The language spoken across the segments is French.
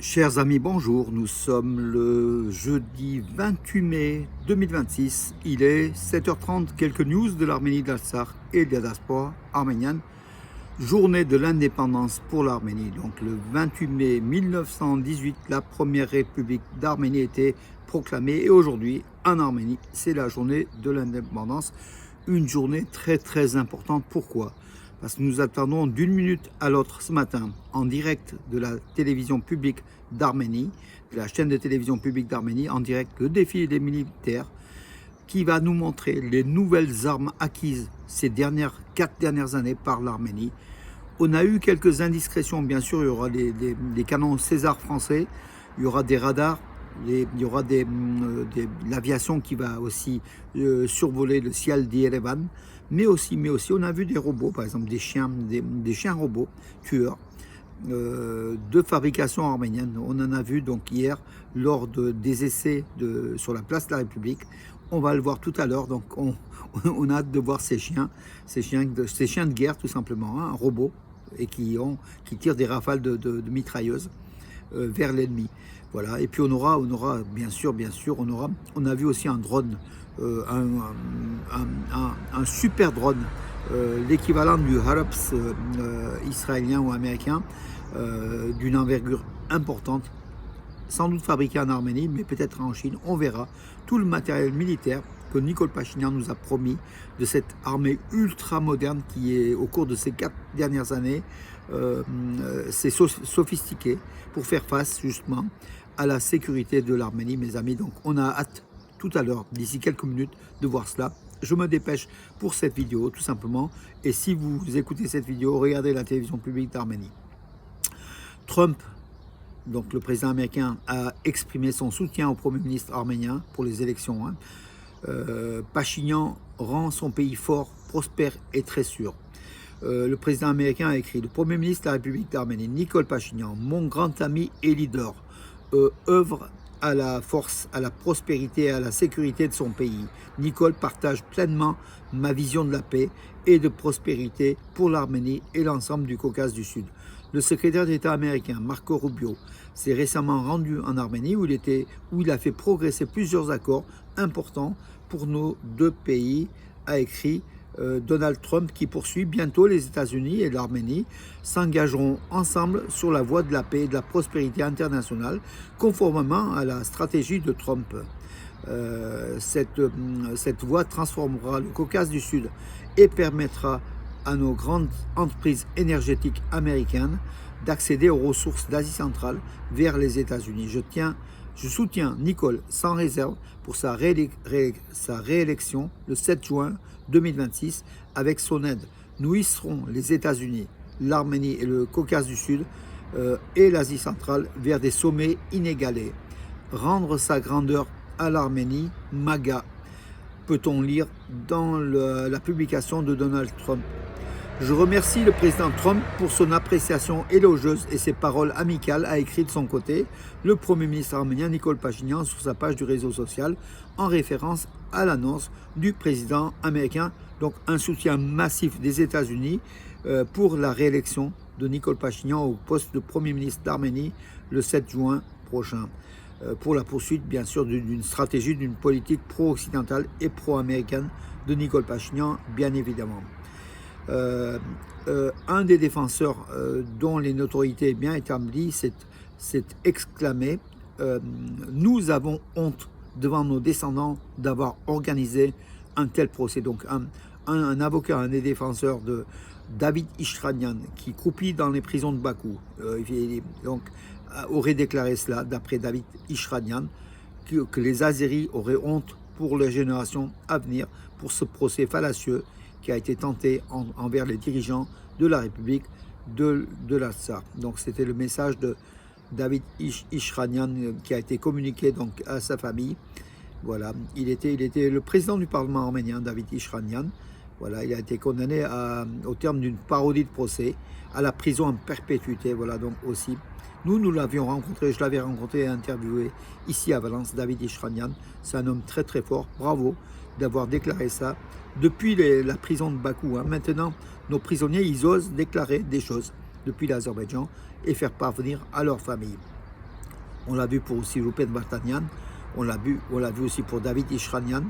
Chers amis, bonjour. Nous sommes le jeudi 28 mai 2026. Il est 7h30. Quelques news de l'Arménie d'Artsakh et de la diaspora arménienne. Journée de l'indépendance pour l'Arménie. Donc le 28 mai 1918, la première république d'Arménie était proclamée. Et aujourd'hui, en Arménie, c'est la journée de l'indépendance. Une journée très très importante. Pourquoi ? Parce que nous attendons d'une minute à l'autre ce matin, en direct de la télévision publique d'Arménie, de la chaîne de télévision publique d'Arménie, en direct le défilé des militaires, qui va nous montrer les nouvelles armes acquises ces 4 dernières années par l'Arménie. On a eu quelques indiscrétions, bien sûr, il y aura des canons César français, il y aura des radars, il y aura l'aviation qui va aussi survoler le ciel d'Yerevan, mais aussi, on a vu des robots, par exemple des chiens robots tueurs de fabrication arménienne. On en a vu donc hier lors des essais sur la place de la République. On va le voir tout à l'heure, donc on a hâte de voir ces chiens de guerre tout simplement, hein, robots, et qui tirent des rafales de mitrailleuses vers l'ennemi. Voilà. Et puis on aura bien sûr, on a vu aussi un drone, un super drone, l'équivalent du Harps israélien ou américain, d'une envergure importante, sans doute fabriqué en Arménie, mais peut-être en Chine, on verra. Tout le matériel militaire que Nicole Pachinian nous a promis de cette armée ultra moderne qui est, au cours de ces 4 dernières années, s'est sophistiquée pour faire face justement à la sécurité de l'Arménie, mes amis. Donc on a hâte tout à l'heure, d'ici quelques minutes, de voir cela. Je me dépêche pour cette vidéo, tout simplement. Et si vous écoutez cette vidéo, regardez la télévision publique d'Arménie. Trump, donc le président américain, a exprimé son soutien au Premier ministre arménien pour les élections. Pachinian rend son pays fort, prospère et très sûr. Le président américain a écrit: le Premier ministre de la République d'Arménie, Nicole Pachinian, mon grand ami et leader, œuvre à la force, à la prospérité et à la sécurité de son pays. Nicole partage pleinement ma vision de la paix et de prospérité pour l'Arménie et l'ensemble du Caucase du Sud. Le secrétaire d'État américain Marco Rubio s'est récemment rendu en Arménie où il a fait progresser plusieurs accords importants pour nos deux pays, a écrit Donald Trump, qui poursuit: bientôt les États-Unis et l'Arménie s'engageront ensemble sur la voie de la paix et de la prospérité internationale, conformément à la stratégie de Trump. Cette voie transformera le Caucase du Sud et permettra à nos grandes entreprises énergétiques américaines d'accéder aux ressources d'Asie centrale vers les États-Unis. Je soutiens Nicole sans réserve pour sa réélection le 7 juin 2026. Avec son aide, nous hisserons les États-Unis, l'Arménie et le Caucase du Sud et l'Asie centrale vers des sommets inégalés. Rendre sa grandeur à l'Arménie, MAGA, peut-on lire dans la publication de Donald Trump. Je remercie le président Trump pour son appréciation élogieuse et ses paroles amicales, a écrit de son côté le Premier ministre arménien Nicole Pachinian sur sa page du réseau social, en référence à l'annonce du président américain. Donc un soutien massif des États-Unis pour la réélection de Nicole Pachinian au poste de Premier ministre d'Arménie le 7 juin prochain, pour la poursuite bien sûr d'une stratégie, d'une politique pro-occidentale et pro-américaine de Nicole Pachinian, bien évidemment. Un des défenseurs dont les notoriétés bien établies s'est exclamé: nous avons honte devant nos descendants d'avoir organisé un tel procès. Donc un avocat, un des défenseurs de David Ishranian, qui croupit dans les prisons de Bakou, aurait déclaré cela, d'après David Ishranian, que les Azéris auraient honte pour les générations à venir pour ce procès fallacieux qui a été tenté envers les dirigeants de la République de l'Artsakh. Donc c'était le message de David Ishranian qui a été communiqué donc à sa famille. Voilà, il était le président du Parlement arménien, David Ishranian. Voilà, il a été condamné au terme d'une parodie de procès à la prison en perpétuité. Voilà, donc aussi, nous l'avions rencontré, je l'avais rencontré et interviewé ici à Valence, David Ishranian. C'est un homme très très fort, bravo d'avoir déclaré ça depuis la prison de Bakou. Maintenant, nos prisonniers, ils osent déclarer des choses depuis l'Azerbaïdjan et faire parvenir à leur famille. On l'a vu pour aussi Rupen Vartanian, on l'a vu aussi pour David Ishranian.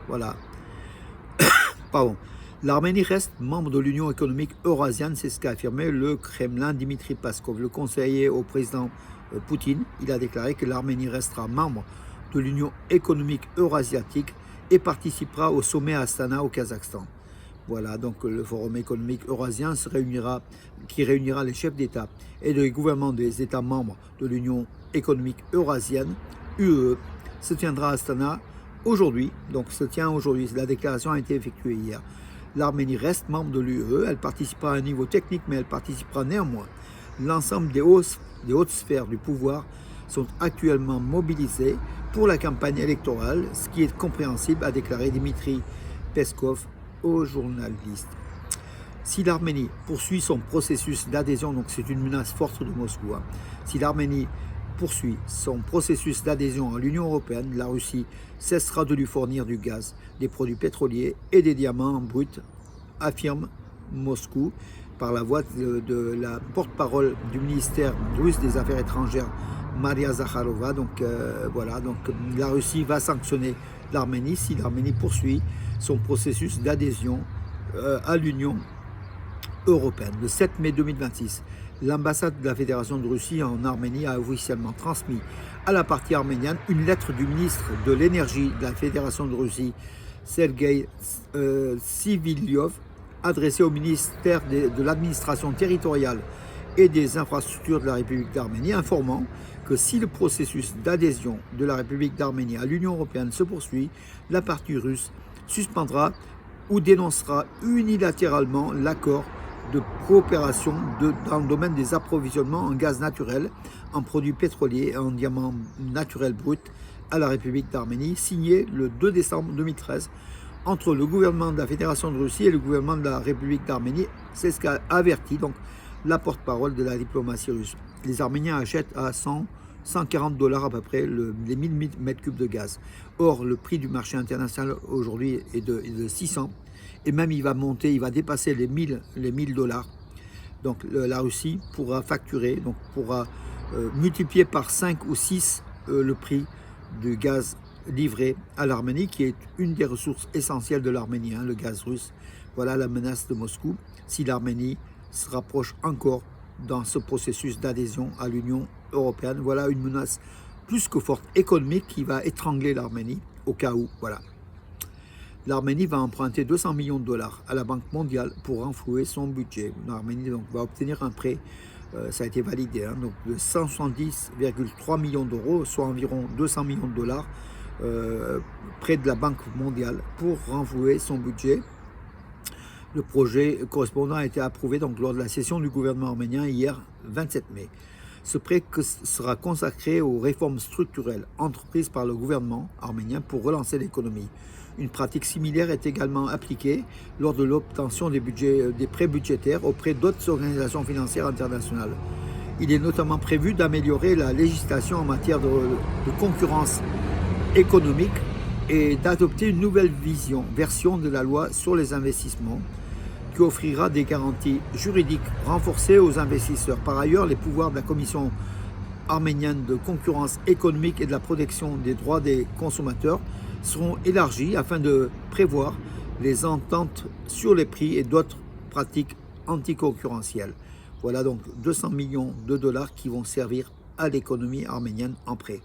Voilà. Pardon. L'Arménie reste membre de l'Union économique eurasienne, c'est ce qu'a affirmé le Kremlin Dmitri Peskov, le conseiller au président Poutine. Il a déclaré que l'Arménie restera membre de l'Union économique eurasiatique et participera au sommet à Astana au Kazakhstan. Voilà, donc le forum économique eurasien qui réunira les chefs d'État et des gouvernements des États membres de l'Union économique eurasienne, UE, se tiendra à Astana aujourd'hui. Donc se tient aujourd'hui, la déclaration a été effectuée hier. L'Arménie reste membre de l'UE, elle participera à un niveau technique, mais elle participera néanmoins. L'ensemble des hautes sphères du pouvoir sont actuellement mobilisées pour la campagne électorale, ce qui est compréhensible, a déclaré Dmitri Peskov aux journalistes. Si l'Arménie poursuit son processus d'adhésion, donc c'est une menace forte de Moscou, si l'Arménie poursuit son processus d'adhésion à l'Union européenne, la Russie cessera de lui fournir du gaz, des produits pétroliers et des diamants bruts, affirme Moscou par la voix de la porte-parole du ministère russe des Affaires étrangères, Maria Zakharova. Donc voilà, donc la Russie va sanctionner l'Arménie si l'Arménie poursuit son processus d'adhésion à l'Union européenne. Le 7 mai 2026, l'ambassade de la Fédération de Russie en Arménie a officiellement transmis à la partie arménienne une lettre du ministre de l'Énergie de la Fédération de Russie, Sergei Sivilyov, adressée au ministère de l'administration territoriale et des infrastructures de la République d'Arménie, informant que si le processus d'adhésion de la République d'Arménie à l'Union européenne se poursuit, la partie russe suspendra ou dénoncera unilatéralement l'accord de coopération dans le domaine des approvisionnements en gaz naturel, en produits pétroliers et en diamants naturels bruts à la République d'Arménie, signé le 2 décembre 2013 entre le gouvernement de la Fédération de Russie et le gouvernement de la République d'Arménie. C'est ce qu'a averti donc la porte-parole de la diplomatie russe. Les Arméniens achètent à 140 $ à peu près les 1000 mètres cubes de gaz. Or, le prix du marché international aujourd'hui est de 600, et même il va monter, il va dépasser les 1000 $. Donc la Russie pourra facturer, donc pourra multiplier par 5 ou 6 le prix du gaz livré à l'Arménie, qui est une des ressources essentielles de l'Arménie, le gaz russe. Voilà la menace de Moscou si l'Arménie se rapproche encore dans ce processus d'adhésion à l'Union européenne. Voilà une menace plus que forte économique qui va étrangler l'Arménie au cas où. Voilà. L'Arménie va emprunter 200 millions de $ à la Banque mondiale pour renflouer son budget. L'Arménie donc va obtenir un prêt, ça a été validé, donc de 170,3 millions d'euros, soit environ 200 millions de $, près de la Banque mondiale pour renflouer son budget. Le projet correspondant a été approuvé donc lors de la session du gouvernement arménien hier 27 mai. Ce prêt sera consacré aux réformes structurelles entreprises par le gouvernement arménien pour relancer l'économie. Une pratique similaire est également appliquée lors de l'obtention des prêts budgétaires auprès d'autres organisations financières internationales. Il est notamment prévu d'améliorer la législation en matière de concurrence économique et d'adopter une nouvelle version de la loi sur les investissements qui offrira des garanties juridiques renforcées aux investisseurs. Par ailleurs, les pouvoirs de la Commission arménienne de concurrence économique et de la protection des droits des consommateurs seront élargis afin de prévoir les ententes sur les prix et d'autres pratiques anticoncurrentielles. Voilà donc 200 millions de $ qui vont servir à l'économie arménienne en prêt.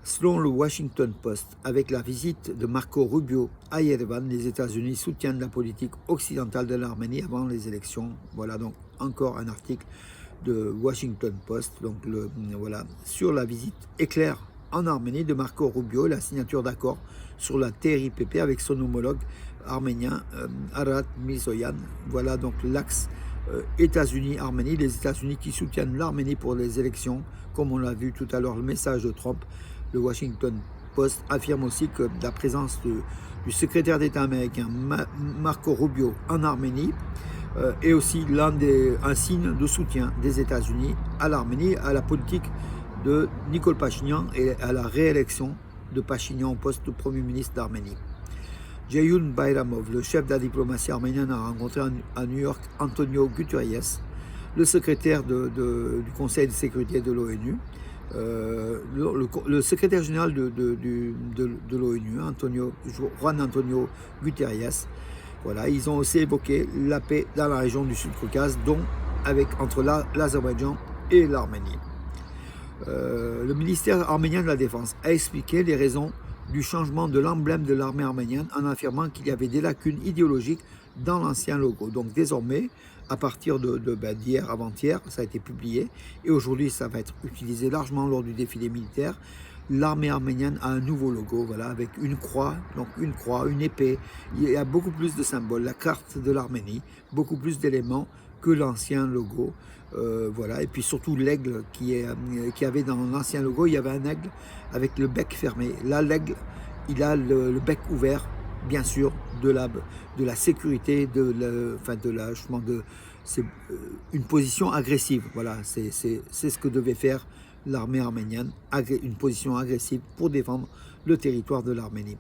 Selon le Washington Post, avec la visite de Marco Rubio à Yerevan, les États-Unis soutiennent la politique occidentale de l'Arménie avant les élections. Voilà donc encore un article de Washington Post. Donc voilà, sur la visite éclair en Arménie de Marco Rubio, la signature d'accord sur la TRIPP avec son homologue arménien Arat Mirzoyan. Voilà donc l'axe États-Unis-Arménie, les États-Unis qui soutiennent l'Arménie pour les élections, comme on l'a vu tout à l'heure, le message de Trump. Le Washington Post affirme aussi que la présence du secrétaire d'État américain Marco Rubio en Arménie est aussi un signe de soutien des États-Unis à l'Arménie, à la politique de Nicole Pachinian et à la réélection de Pachinian au poste de Premier ministre d'Arménie. Ceyhun Bayramov, le chef de la diplomatie arménienne, a rencontré à New York Antonio Guterres, le secrétaire du Conseil de sécurité de l'ONU. Le secrétaire général de l'ONU, Juan Antonio Guterres. Voilà, ils ont aussi évoqué la paix dans la région du Sud-Caucase, dont entre l'Azerbaïdjan et l'Arménie. Le ministère arménien de la Défense a expliqué les raisons du changement de l'emblème de l'armée arménienne en affirmant qu'il y avait des lacunes idéologiques dans l'ancien logo. Donc désormais, à partir d'hier, avant-hier, ça a été publié, et aujourd'hui ça va être utilisé largement lors du défilé militaire. L'armée arménienne a un nouveau logo, voilà, avec une croix, une épée. Il y a beaucoup plus de symboles, la carte de l'Arménie, beaucoup plus d'éléments que l'ancien logo. Voilà, et puis surtout l'aigle qui avait dans l'ancien logo, il y avait un aigle avec le bec fermé. Là, l'aigle, il a le bec ouvert, bien sûr, de la sécurité, c'est une position agressive. Voilà, c'est ce que devait faire l'armée arménienne, une position agressive pour défendre le territoire de l'Arménie.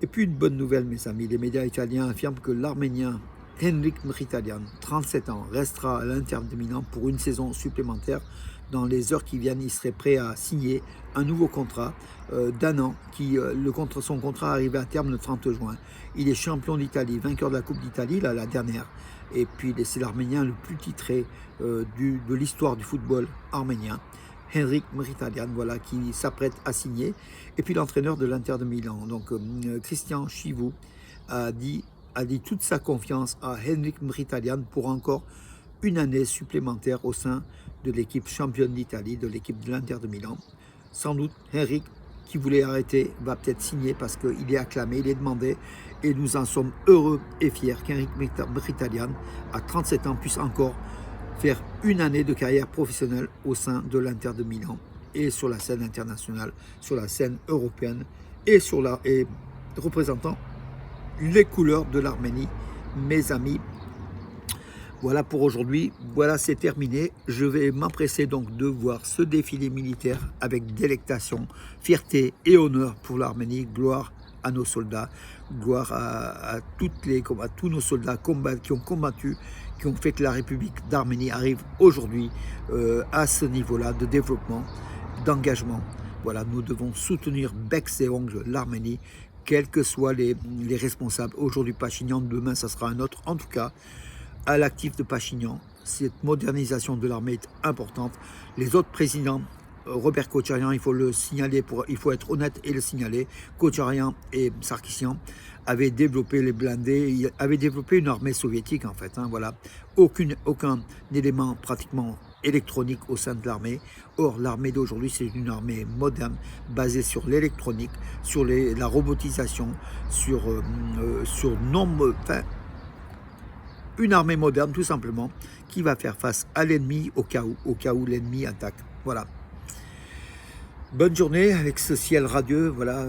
Et puis une bonne nouvelle, mes amis, les médias italiens affirment que l'Arménien Henrik Mkhitaryan, 37 ans, restera à l'Inter de Milan pour une saison supplémentaire. Dans les heures qui viennent, il serait prêt à signer un nouveau contrat d'1 an. Son contrat arrivait à terme le 30 juin. Il est champion d'Italie, vainqueur de la Coupe d'Italie, la dernière. Et puis c'est l'Arménien le plus titré de l'histoire du football arménien. Henrik Mkhitaryan, voilà, qui s'apprête à signer. Et puis l'entraîneur de l'Inter de Milan, donc Christian Chivu, a dit toute sa confiance à Henrik Mkhitaryan pour encore une année supplémentaire au sein de l'équipe championne d'Italie, de l'équipe de l'Inter de Milan. Sans doute, Henrik, qui voulait arrêter, va peut-être signer parce qu'il est acclamé, il est demandé, et nous en sommes heureux et fiers qu'Henrik Mkhitaryan, à 37 ans, puisse encore faire une année de carrière professionnelle au sein de l'Inter de Milan et sur la scène internationale, sur la scène européenne et représentant les couleurs de l'Arménie, mes amis. Voilà pour aujourd'hui, voilà, c'est terminé. Je vais m'empresser donc de voir ce défilé militaire avec délectation, fierté et honneur pour l'Arménie. Gloire à nos soldats, gloire à tous nos soldats qui ont combattu, qui ont fait que la République d'Arménie arrive aujourd'hui à ce niveau-là de développement, d'engagement. Voilà, nous devons soutenir bec et ongles l'Arménie, quels que soient les responsables. Aujourd'hui Pachinian, demain ça sera un autre. En tout cas, à l'actif de Pachinian, cette modernisation de l'armée est importante. Les autres présidents, Robert Kocharyan, il faut le signaler, il faut être honnête et le signaler, Kocharyan et Sarkissian avaient développé les blindés, avaient développé une armée soviétique en fait, hein, voilà. Aucun élément pratiquement électronique au sein de l'armée. Or, l'armée d'aujourd'hui, c'est une armée moderne, basée sur l'électronique, sur la robotisation, sur une armée moderne tout simplement, qui va faire face à l'ennemi au cas où l'ennemi attaque. Voilà. Bonne journée avec ce ciel radieux. Voilà,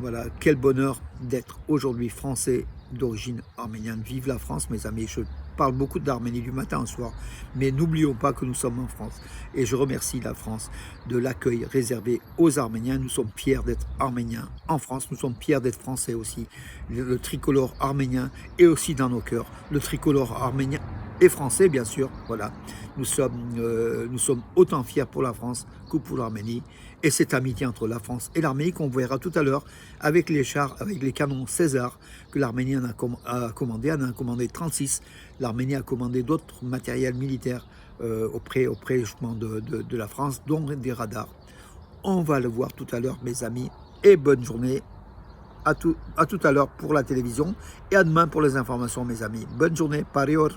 voilà, quel bonheur d'être aujourd'hui français d'origine arménienne. Vive la France, mes amis. Je parle beaucoup d'Arménie du matin au soir, mais n'oublions pas que nous sommes en France. Et je remercie la France de l'accueil réservé aux Arméniens. Nous sommes fiers d'être Arméniens en France. Nous sommes fiers d'être Français aussi. Le tricolore arménien est aussi dans nos cœurs. Le tricolore arménien et français, bien sûr. Voilà, nous sommes autant fiers pour la France que pour l'Arménie. Et cette amitié entre la France et l'Arménie qu'on verra tout à l'heure avec les chars, avec les canons César que l'Arménie a commandé. On en a commandé 36. L'Arménie a commandé d'autres matériels militaires auprès justement de la France, dont des radars. On va le voir tout à l'heure, mes amis. Et bonne journée. À tout à l'heure pour la télévision et à demain pour les informations, mes amis. Bonne journée. Parior.